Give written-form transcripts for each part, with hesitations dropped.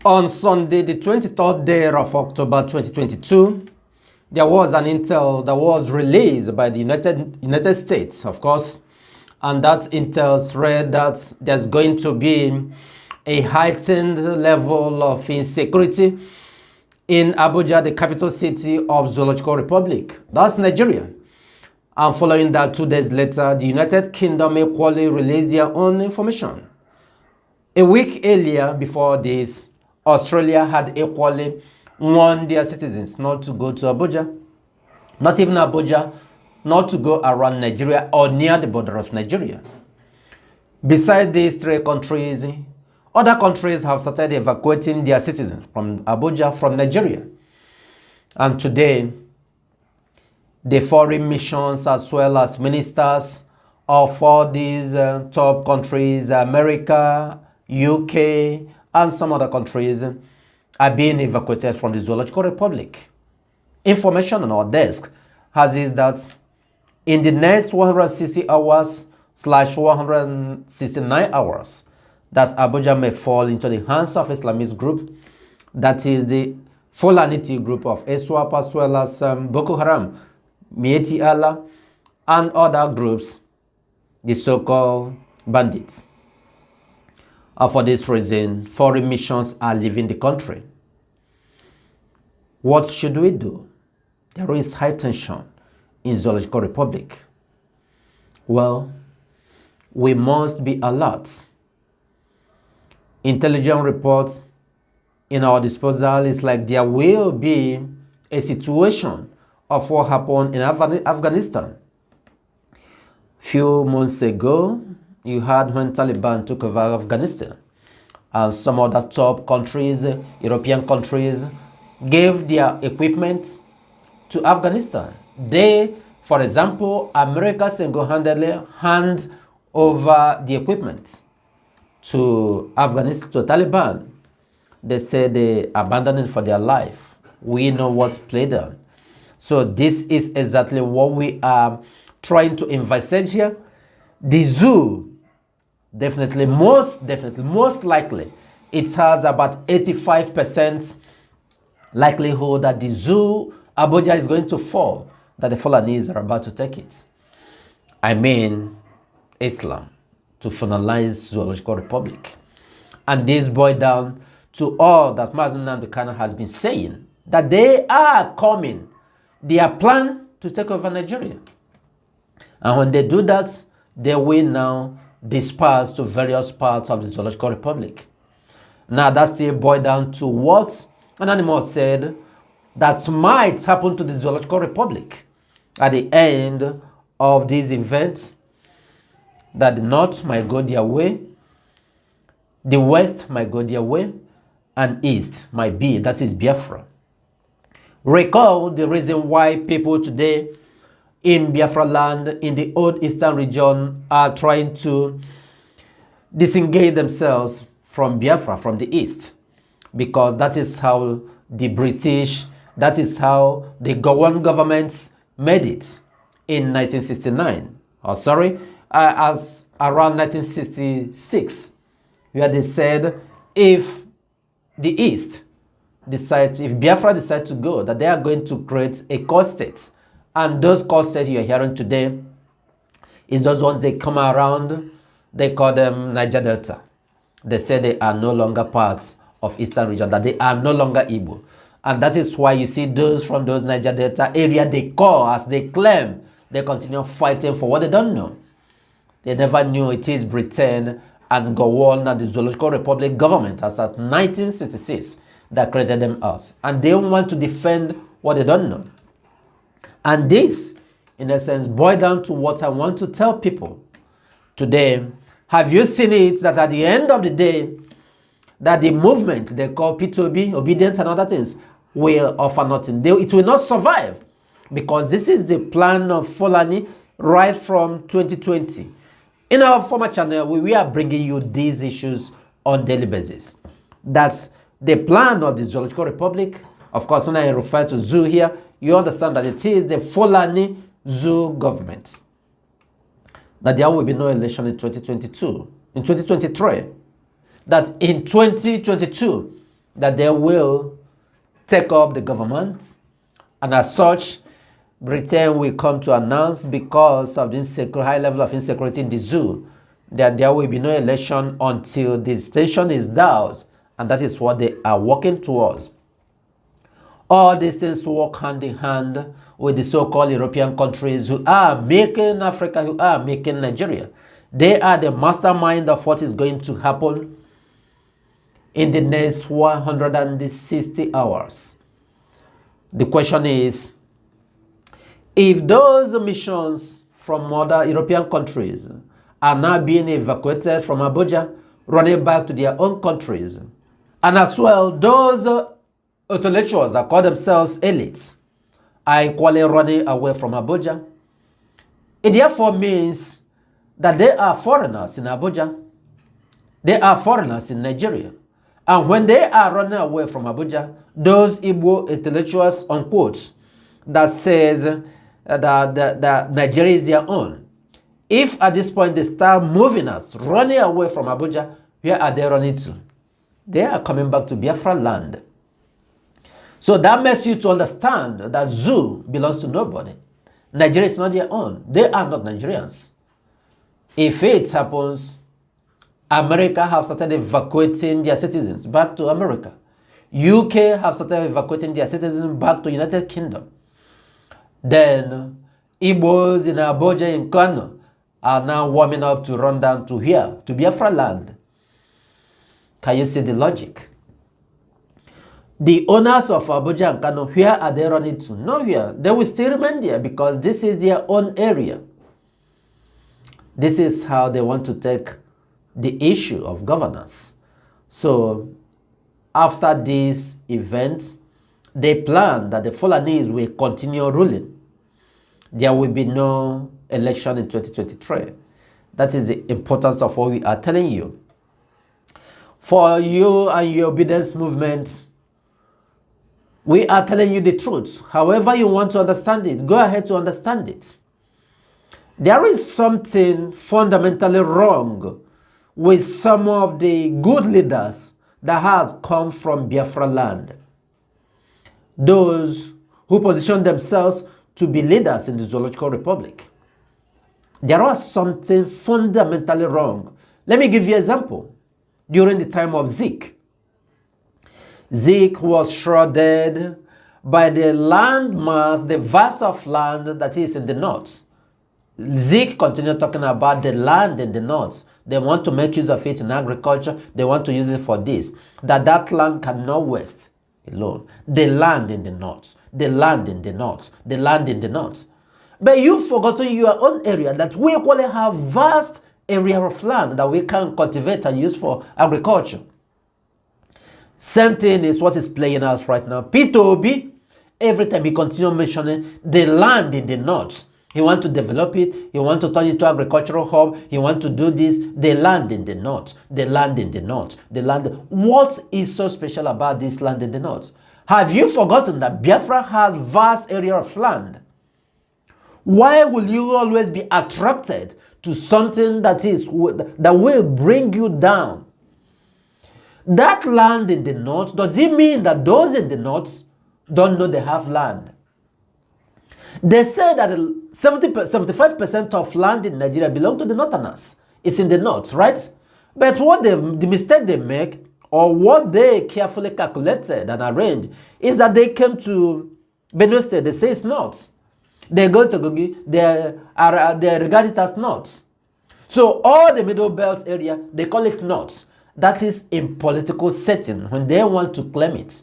On Sunday, the 23rd day of October 2022, there was an intel that was released by the United States, of course, and that intel read that there's going to be a heightened level of insecurity in Abuja, the capital city of Zoological Republic. That's Nigeria. And following that, 2 days later, the United Kingdom equally released their own information. A week earlier, before this, Australia had equally warned their citizens not to go to Abuja, not even Abuja, not to go around Nigeria or near the border of Nigeria. Besides these three countries, other countries have started evacuating their citizens from Abuja, from Nigeria. And today, the foreign missions as well as ministers of all these top countries, America, UK, and some other countries are being evacuated from the Zoological Republic. Information on our desk has is that in the next 160 hours / 169 hours, that Abuja may fall into the hands of Islamist group, that is the Fulaniti group of ISWAP as well as Boko Haram, Mieti Allah, and other groups, the so-called bandits. And for this reason, foreign missions are leaving the country. What should we do? There is high tension in Zoological Republic. Well, we must be alert. Intelligence reports in our disposal is like there will be a situation of what happened in Afghanistan. Few months ago, you had when Taliban took over Afghanistan, and some other top countries, European countries, gave their equipment to Afghanistan. They, for example, America single-handedly hand over the equipment to Afghanistan, to Taliban. They say they abandoned it for their life. We know what's played on. So this is exactly what we are trying to envisage here. The zoo, most likely, it has about 85% likelihood that the zoo, Abuja, is going to fall, that the Fulanese are about to take it. I mean, Islam, to finalize Zoological Republic. And this boils down to all that Mazen Nnamdi Kanu has been saying, that they are coming. Their plan to take over Nigeria. And when they do that, they will now disperse to various parts of the Zoological Republic. Now that still boils down to what an animal said that might happen to the Zoological Republic at the end of these events, that the North might go their way, the West might go their way, and East might be, that is Biafra. Recall the reason why people today in Biafra land, in the old eastern region, are trying to disengage themselves from Biafra, from the east. Because that is how the British, that is how the Gowon governments made it in 1969. As around 1966, where they said if the east if Biafra decide to go, that they are going to create a core state. And those core states you are hearing today is those ones they come around, they call them Niger Delta. They say they are no longer parts of Eastern region, that they are no longer Igbo. And that is why you see those from those Niger Delta area, they call, as they claim, they continue fighting for what they don't know. They never knew it is Britain and Gowon and the Zoological Republic government as at 1966 that created them out. And they want to defend what they don't know. And this, in a sense, boils down to what I want to tell people today. Have you seen it that at the end of the day, that the movement they call P2B, obedience and other things, will offer nothing. It will not survive, because this is the plan of Fulani right from 2020. In our former channel, we are bringing you these issues on daily basis. That's the plan of the Zoological Republic. Of course, when I refer to zoo here, you understand that it is the Fulani zoo government. That there will be no election in 2022, in 2023. That in 2022, that they will take up the government, and as such, Britain will come to announce, because of the high level of insecurity in the zoo, that there will be no election until the station is doused, and that is what they are working towards. All these things work hand in hand with the so-called European countries who are making Africa, who are making Nigeria. They are the mastermind of what is going to happen in the next 160 hours. The question is, if those missions from other European countries are now being evacuated from Abuja, running back to their own countries, and as well, those intellectuals that call themselves elites are equally running away from Abuja, it therefore means that they are foreigners in Abuja, they are foreigners in Nigeria. And when they are running away from Abuja, those Igbo intellectuals, unquote, that says that Nigeria is their own, if at this point they start moving us, running away from Abuja, where are they running to? They are coming back to Biafra land. So that makes you to understand that zoo belongs to nobody. Nigeria is not their own. They are not Nigerians. If it happens, America have started evacuating their citizens back to America. UK have started evacuating their citizens back to United Kingdom. Then Igbos in Abuja, in Kano, are now warming up to run down to here, to Biafra land. Can you see the logic? The owners of Abuja and Kano, where are they running to? Nowhere. They will still remain there because this is their own area. This is how they want to take the issue of governance. So, after this event, they plan that the Fulanese will continue ruling. There will be no election in 2023. That is the importance of what we are telling you. For you and your obedience movement, we are telling you the truth. However you want to understand it, go ahead to understand it. There is something fundamentally wrong with some of the good leaders that have come from Biafra land. Those who position themselves to be leaders in the Zoological Republic. There was something fundamentally wrong. Let me give you an example. During the time of Zeke, Zeke was shrouded by the landmass, the vast of land that is in the north. Zeke continued talking about the land in the north. They want to make use of it in agriculture. They want to use it for this. That land cannot waste alone. The land in the north. The land in the north. The land in the north. But you've forgotten your own area, that we equally have vast area of land that we can cultivate and use for agriculture. Same thing is what is playing out right now. Peter Obi, every time he continues mentioning the land in the north, he wants to develop it, he wants to turn it to agricultural hub, he wants to do this, the land in the north, the land in the north, the land. What is so special about this land in the north? Have you forgotten that Biafra has vast area of land? Why will you always be attracted to something that will bring you down? That land in the north, does it mean that those in the north don't know they have land? They say that 75% of land in Nigeria belong to the northerners. It's in the north, right? But the mistake they make, or what they carefully calculated and arranged, is that they came to Benue State. They say it's north. They go to Kogi, they regard it as north. So all the middle belt area, they call it north. That is in political setting when they want to claim it.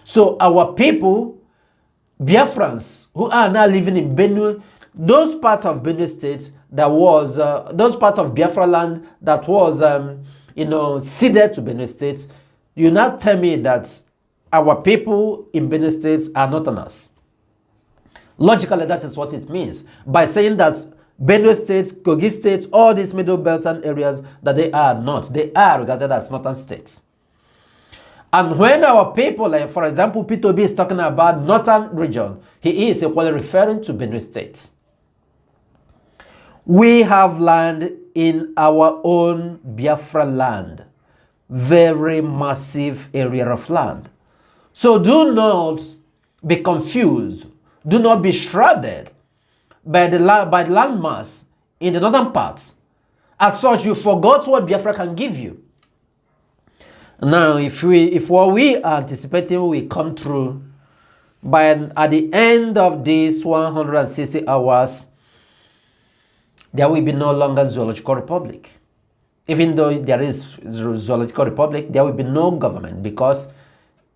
So our people, Biafrans, who are now living in Benue, those parts of Benue State that was, those parts of Biafra land that was, ceded to Benue State, you now tell me that our people in Benue State are northerners. Logically, that is what it means. By saying that Benue State, Kogi State, all these middle belt and areas, that they are not. They are regarded as northern states. And when our people, like for example, Peter Obi is talking about northern region, he is equally referring to Benue State. We have land in our own Biafra land. very massive area of land. So do not be confused. Do not be shrouded by the landmass in the northern parts. As such, you forgot what Biafra can give you. Now, if what we are anticipating will come true, at the end of these 160 hours, there will be no longer zoological republic. Even though there is zoological republic, there will be no government, because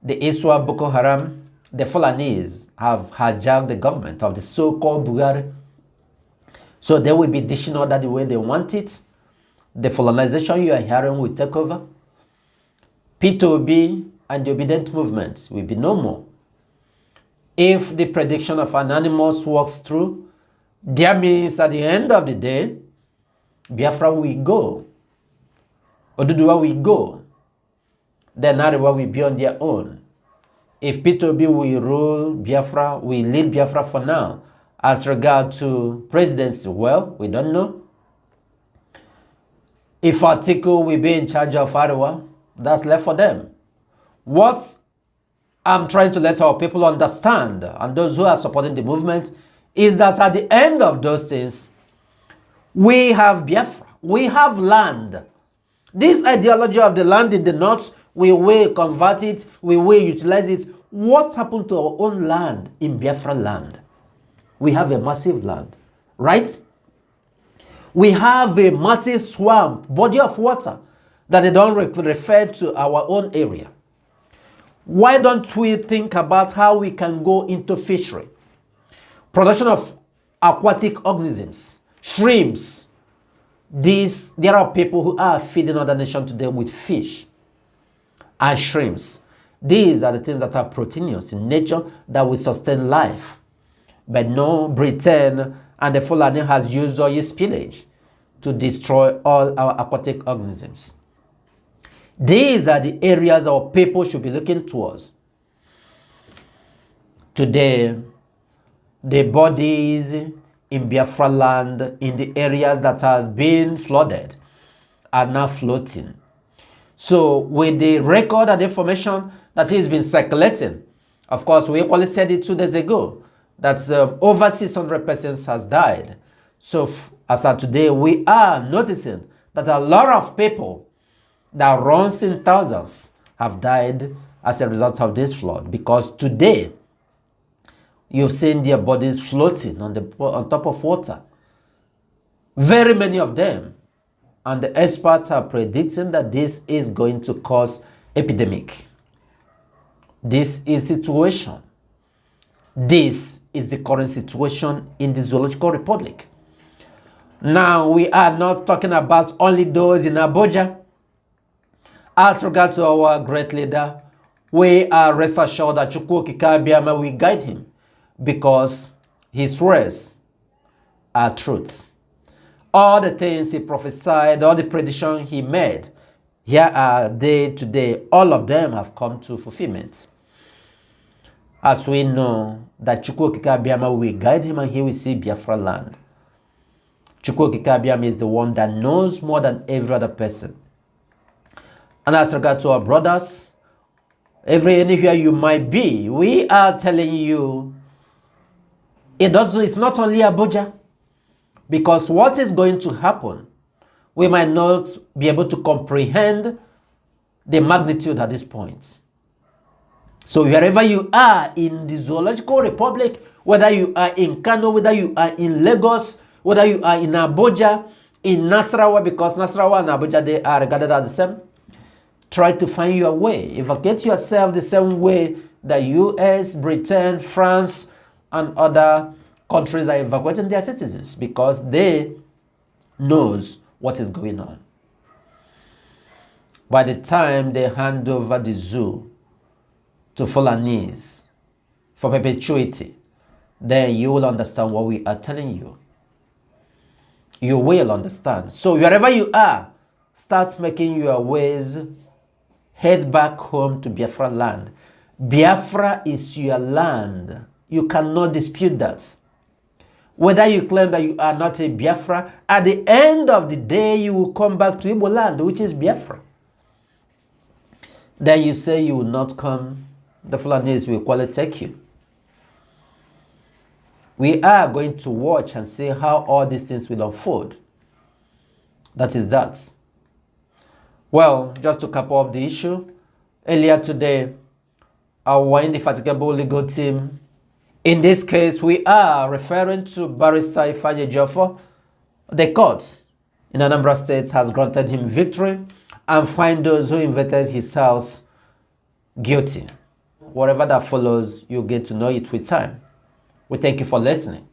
the Iswa Boko Haram, the Fulanese, have hijacked the government of the so-called Bulgaria. So they will be dishing out that the way they want it. The Fulanization you are hearing will take over. P2B and the obedient movement will be no more. If the prediction of Anonymous works through, that means at the end of the day, Biafra will go. Oduduwa will go. Then Arewa will be on their own. If P2B will rule Biafra, will lead Biafra for now. As regard to presidency, well, we don't know. If Atiku will be in charge of Arewa, that's left for them. What I'm trying to let our people understand, and those who are supporting the movement, is that at the end of those things, we have Biafra, we have land. This ideology of the land in the north, we will convert it, we will utilize it. What happened to our own land in Biafra land? We have a massive land, right? We have a massive swamp, body of water, that they don't refer to our own area. Why don't we think about how we can go into fishery? Production of aquatic organisms, shrimps. There are people who are feeding other nations today with fish and shrimps. These are the things that are proteinous in nature that will sustain life. But no, Britain and the Fulani has used oil spillage to destroy all our aquatic organisms. These are the areas our people should be looking towards. Today, the bodies in Biafra land, in the areas that have been flooded, are now floating. So with the record and information that has been circulating, of course, we equally said it 2 days ago, that over 600 persons has died. So as of today, we are noticing that a lot of people that runs in thousands have died as a result of this flood, because today you've seen their bodies floating on top of water. Very many of them. And the experts are predicting that this is going to cause epidemic. This is situation. This is the current situation in the Zoological Republic. Now, we are not talking about only those in Abuja. As regards to our great leader, we are rest assured that Chukwu Kikabiama will guide him, because his words are truth. All the things he prophesied, all the predictions he made, here are they today. All of them have come to fulfillment. As we know that Chukwu Kikabiama will guide him and he will see Biafra land. Chukwu Kikabiama is the one that knows more than every other person. And as regards to our brothers, anywhere you might be, we are telling you, it's not only Abuja, because what is going to happen, we might not be able to comprehend the magnitude at this point. So wherever you are in the Zoological Republic, whether you are in Kano, whether you are in Lagos, whether you are in Abuja, in Nasarawa, because Nasarawa and Abuja, they are regarded as the same, try to find your way. Evacuate yourself the same way the US, Britain, France, and other countries are evacuating their citizens, because they knows what is going on. By the time they hand over the zoo to Fulanese for perpetuity, then you will understand what we are telling you. You will understand. So wherever you are, start making your ways. Head back home to Biafra land. Biafra is your land. You cannot dispute that. Whether you claim that you are not a Biafra, at the end of the day, you will come back to Igbo land, which is Biafra. then you say you will not come, the Fulanis will quality take you. We are going to watch and see how all these things will unfold. That is that. Well, just to cap off the issue, earlier today, our indefatigable legal team, in this case, we are referring to Barrister Ifeanyi Ejiofor. The court in Anambra State has granted him victory and find those who invaded his house guilty. Whatever that follows, you'll get to know it with time. We thank you for listening.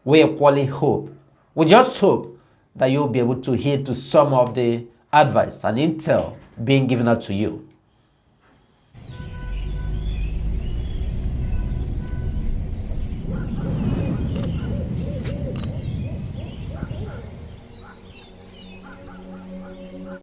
We equally hope, we just hope that you'll be able to heed to some of the advice and intel being given out to you.